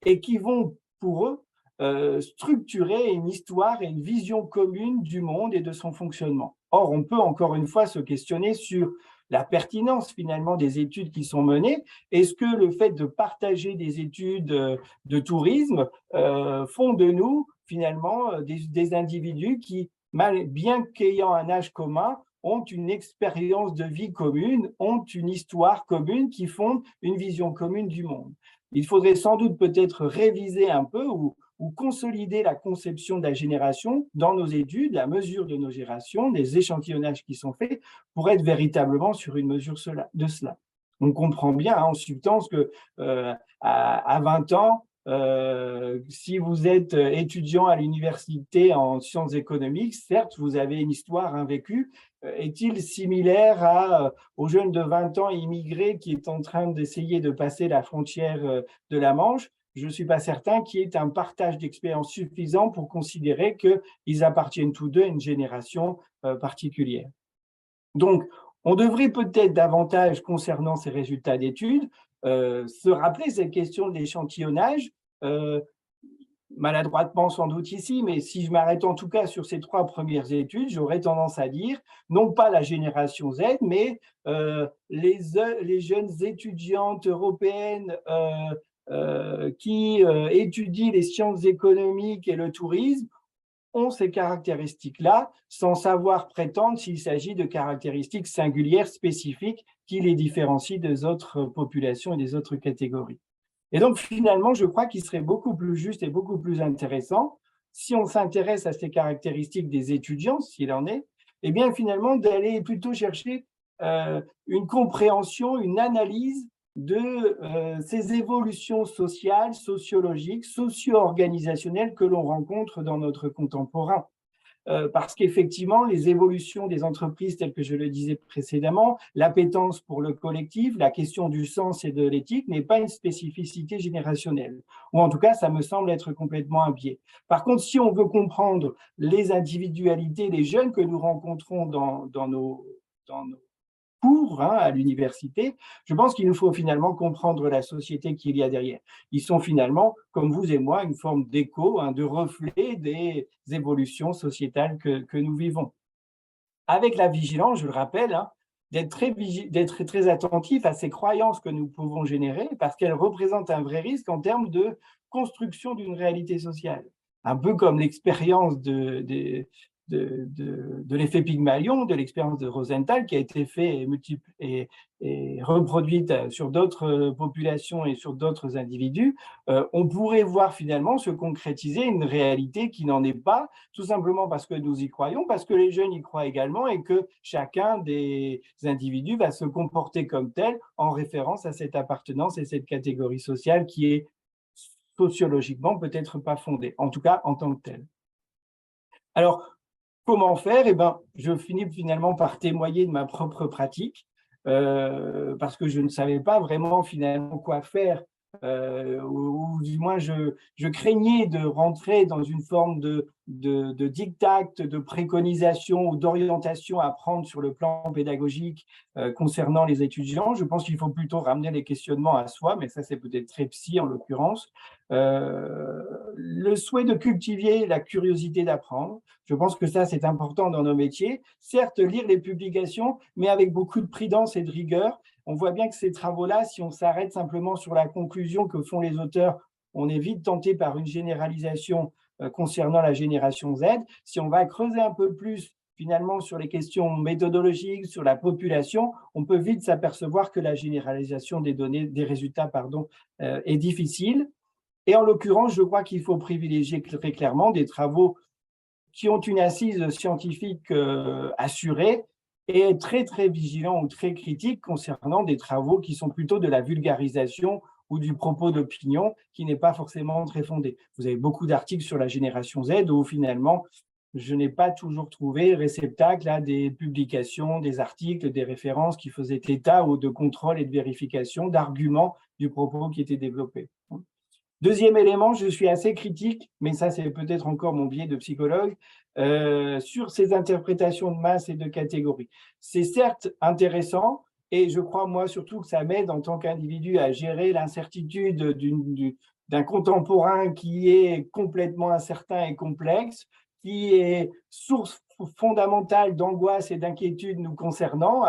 A: et qui vont pour eux structurer une histoire et une vision commune du monde et de son fonctionnement. Or, on peut encore une fois se questionner sur la pertinence finalement des études qui sont menées. Est-ce que le fait de partager des études de tourisme font de nous finalement des individus qui, bien qu'ayant un âge commun, ont une expérience de vie commune, ont une histoire commune qui font une vision commune du monde? Il faudrait sans doute peut-être réviser un peu ou consolider la conception de la génération dans nos études, la mesure de nos générations, les échantillonnages qui sont faits pour être véritablement sur une mesure de cela. On comprend bien en substance que à 20 ans, si vous êtes étudiant à l'université en sciences économiques, certes, vous avez une histoire, un vécu. Est-il similaire aux jeunes de 20 ans immigrés qui est en train d'essayer de passer la frontière de la Manche? Je ne suis pas certain qu'il y ait un partage d'expérience suffisant pour considérer qu'ils appartiennent tous deux à une génération particulière. Donc, On devrait peut-être davantage, concernant ces résultats d'études, se rappeler cette question de l'échantillonnage, maladroitement sans doute ici, mais si je m'arrête en tout cas sur ces 3 premières études, j'aurais tendance à dire, non pas la génération Z, mais les jeunes étudiantes européennes qui étudient les sciences économiques et le tourisme ont ces caractéristiques-là, sans savoir prétendre s'il s'agit de caractéristiques singulières, spécifiques, qui les différencient des autres populations et des autres catégories. Et donc, finalement, je crois qu'il serait beaucoup plus juste et beaucoup plus intéressant, si on s'intéresse à ces caractéristiques des étudiants, s'il en est, eh bien, finalement, d'aller plutôt chercher une compréhension, une analyse de ces évolutions sociales, sociologiques, socio-organisationnelles que l'on rencontre dans notre contemporain. Parce qu'effectivement, les évolutions des entreprises, telles que je le disais précédemment, l'appétence pour le collectif, la question du sens et de l'éthique n'est pas une spécificité générationnelle. Ou en tout cas, ça me semble être complètement un biais. Par contre, si on veut comprendre les individualités, les jeunes que nous rencontrons dans nos cours à l'université, je pense qu'il nous faut finalement comprendre la société qu'il y a derrière. Ils sont finalement, comme vous et moi, une forme d'écho, de reflet des évolutions sociétales que nous vivons. Avec la vigilance, je le rappelle, d'être très attentif à ces croyances que nous pouvons générer parce qu'elles représentent un vrai risque en termes de construction d'une réalité sociale. Un peu comme l'expérience de l'effet Pygmalion, de l'expérience de Rosenthal qui a été faite et reproduite sur d'autres populations et sur d'autres individus, on pourrait voir finalement se concrétiser une réalité qui n'en est pas, tout simplement parce que nous y croyons, parce que les jeunes y croient également et que chacun des individus va se comporter comme tel en référence à cette appartenance et cette catégorie sociale qui est sociologiquement peut-être pas fondée, en tout cas en tant que telle. Alors, comment faire? Eh ben, je finis finalement par témoigner de ma propre pratique, parce que je ne savais pas vraiment finalement quoi faire, ou du moins je craignais de rentrer dans une forme de diktat, de préconisation ou d'orientation à prendre sur le plan pédagogique concernant les étudiants. Je pense qu'il faut plutôt ramener les questionnements à soi, mais ça c'est peut-être très psy en l'occurrence. Le souhait de cultiver la curiosité d'apprendre. Je pense que ça, c'est important dans nos métiers. Certes, lire les publications, mais avec beaucoup de prudence et de rigueur. On voit bien que ces travaux-là, si on s'arrête simplement sur la conclusion que font les auteurs, on est vite tenté par une généralisation concernant la génération Z. Si on va creuser un peu plus finalement sur les questions méthodologiques, sur la population, on peut vite s'apercevoir que la généralisation des données, des résultats, est difficile. Et en l'occurrence, je crois qu'il faut privilégier très clairement des travaux qui ont une assise scientifique assurée et être très, très vigilant ou très critique concernant des travaux qui sont plutôt de la vulgarisation ou du propos d'opinion qui n'est pas forcément très fondé. Vous avez beaucoup d'articles sur la génération Z où finalement, je n'ai pas toujours trouvé réceptacle à des publications, des articles, des références qui faisaient état ou de contrôle et de vérification d'arguments du propos qui était développé. Deuxième élément, je suis assez critique, mais ça c'est peut-être encore mon biais de psychologue, sur ces interprétations de masse et de catégories. C'est certes intéressant et je crois moi surtout que ça m'aide en tant qu'individu à gérer l'incertitude d'un contemporain qui est complètement incertain et complexe, qui est source fondamentale d'angoisse et d'inquiétude nous concernant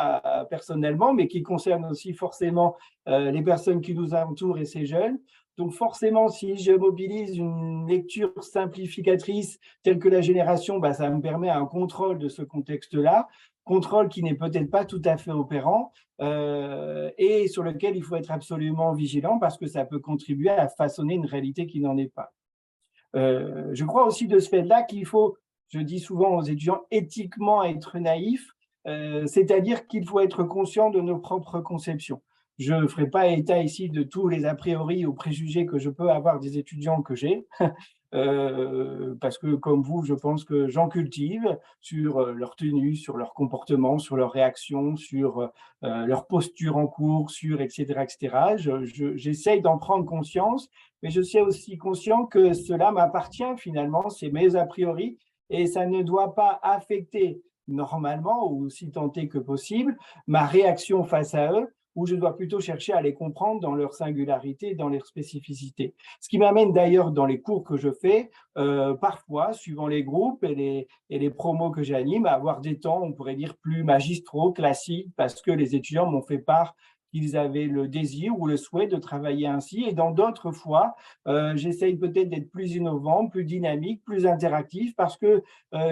A: personnellement, mais qui concerne aussi forcément les personnes qui nous entourent et ces jeunes. Donc forcément, si je mobilise une lecture simplificatrice telle que la génération, ça me permet un contrôle de ce contexte-là, contrôle qui n'est peut-être pas tout à fait opérant et sur lequel il faut être absolument vigilant parce que ça peut contribuer à façonner une réalité qui n'en est pas. Je crois aussi de ce fait-là qu'il faut, je dis souvent aux étudiants, éthiquement être naïf, c'est-à-dire qu'il faut être conscient de nos propres conceptions. Je ne ferai pas état ici de tous les a priori ou préjugés que je peux avoir des étudiants que j'ai, parce que comme vous, je pense que j'en cultive sur leur tenue, sur leur comportement, sur leurs réactions, sur leur posture en cours, sur etc. etc. J'essaye d'en prendre conscience, mais je suis aussi conscient que cela m'appartient finalement, c'est mes a priori, et ça ne doit pas affecter normalement, ou si tant est que possible, ma réaction face à eux, ou je dois plutôt chercher à les comprendre dans leur singularité, dans leur spécificité. Ce qui m'amène d'ailleurs dans les cours que je fais, parfois, suivant les groupes et les promos que j'anime, à avoir des temps, on pourrait dire, plus magistraux, classiques, parce que les étudiants m'ont fait part qu'ils avaient le désir ou le souhait de travailler ainsi. Et dans d'autres fois, j'essaye peut-être d'être plus innovant, plus dynamique, plus interactif, parce que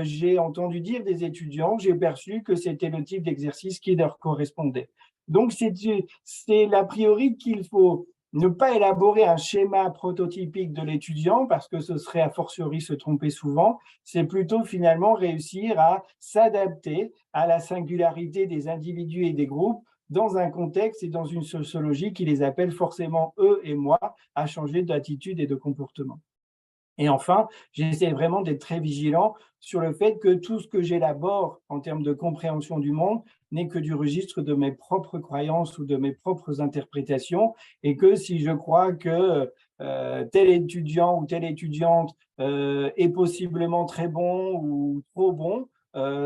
A: j'ai entendu dire des étudiants, j'ai perçu que c'était le type d'exercice qui leur correspondait. Donc, c'est l'a priori qu'il faut ne pas élaborer un schéma prototypique de l'étudiant, parce que ce serait a fortiori se tromper souvent. C'est plutôt finalement réussir à s'adapter à la singularité des individus et des groupes dans un contexte et dans une sociologie qui les appelle forcément, eux et moi, à changer d'attitude et de comportement. Et enfin, j'essaie vraiment d'être très vigilant sur le fait que tout ce que j'élabore en termes de compréhension du monde n'est que du registre de mes propres croyances ou de mes propres interprétations, et que si je crois que tel étudiant ou telle étudiante est possiblement très bon ou trop bon,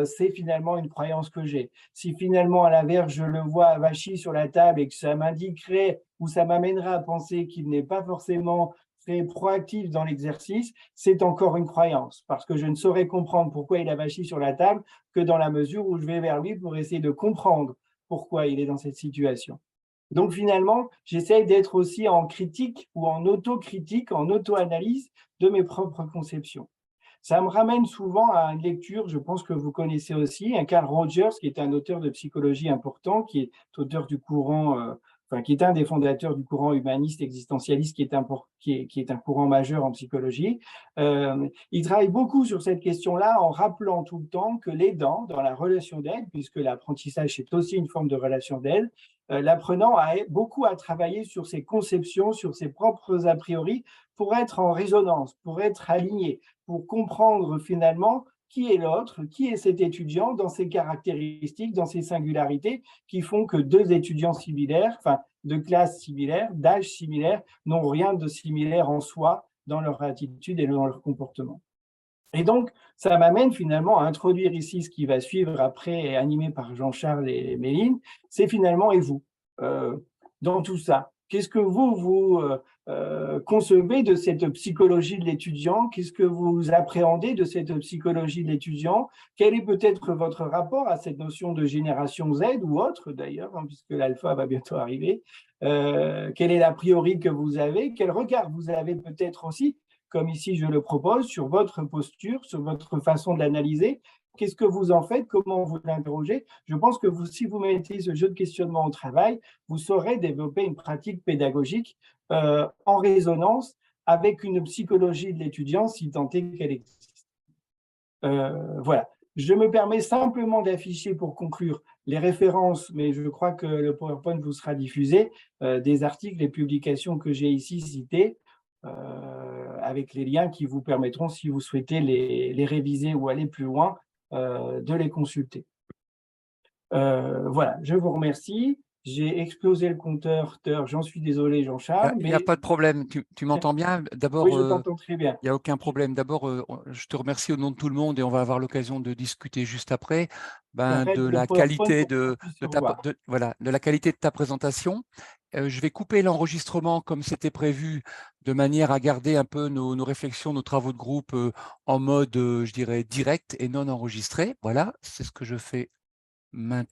A: c'est finalement une croyance que j'ai. Si finalement, à l'inverse, je le vois avachi sur la table et que ça m'indiquerait ou ça m'amènerait à penser qu'il n'est pas forcément très proactif dans l'exercice, c'est encore une croyance, parce que je ne saurais comprendre pourquoi il a vachi sur la table que dans la mesure où je vais vers lui pour essayer de comprendre pourquoi il est dans cette situation. Donc finalement, j'essaye d'être aussi en critique ou en autocritique, en auto-analyse de mes propres conceptions. Ça me ramène souvent à une lecture, je pense que vous connaissez aussi, un Carl Rogers, qui est un auteur de psychologie important, qui est auteur du courant, qui est un des fondateurs du courant humaniste existentialiste, qui est un courant majeur en psychologie. Il travaille beaucoup sur cette question-là en rappelant tout le temps que l'aidant, dans la relation d'aide, puisque l'apprentissage c'est aussi une forme de relation d'aide, l'apprenant a beaucoup à travailler sur ses conceptions, sur ses propres a priori, pour être en résonance, pour être aligné, pour comprendre finalement qui est l'autre, qui est cet étudiant dans ses caractéristiques, dans ses singularités, qui font que deux étudiants similaires, enfin de classes similaires, d'âge similaires, n'ont rien de similaire en soi dans leur attitude et dans leur comportement. Et donc, ça m'amène finalement à introduire ici ce qui va suivre après, animé par Jean-Charles et Méline, c'est finalement et vous, dans tout ça. Qu'est-ce que vous concevez de cette psychologie de l'étudiant? Qu'est-ce que vous appréhendez de cette psychologie de l'étudiant? Quel est peut-être votre rapport à cette notion de génération Z ou autre d'ailleurs, hein, puisque l'alpha va bientôt arriver? Quel est l'a priori que vous avez? Quel regard vous avez peut-être aussi, comme ici je le propose, sur votre posture, sur votre façon de l'analyser? Qu'est-ce que vous en faites? Comment vous l'interrogez? Je pense que si vous mettez ce jeu de questionnement au travail, vous saurez développer une pratique pédagogique en résonance avec une psychologie de l'étudiant, si tant est qu'elle existe. Voilà. Je me permets simplement d'afficher pour conclure les références, mais je crois que le PowerPoint vous sera diffusé, des articles et publications que j'ai ici cités, avec les liens qui vous permettront, si vous souhaitez les réviser ou aller plus loin, de les consulter. Voilà, je vous remercie. J'ai explosé le compteur d'heures, j'en suis désolé Jean-Charles.
B: Il n'y a pas de problème, tu m'entends bien? D'abord,
A: oui, je t'entends très bien.
B: Il n'y a aucun problème. D'abord, je te remercie au nom de tout le monde et on va avoir l'occasion de discuter juste après de la qualité de la qualité de ta présentation. Je vais couper l'enregistrement comme c'était prévu, de manière à garder un peu nos réflexions, nos travaux de groupe en mode, je dirais, direct et non enregistré. Voilà, c'est ce que je fais maintenant.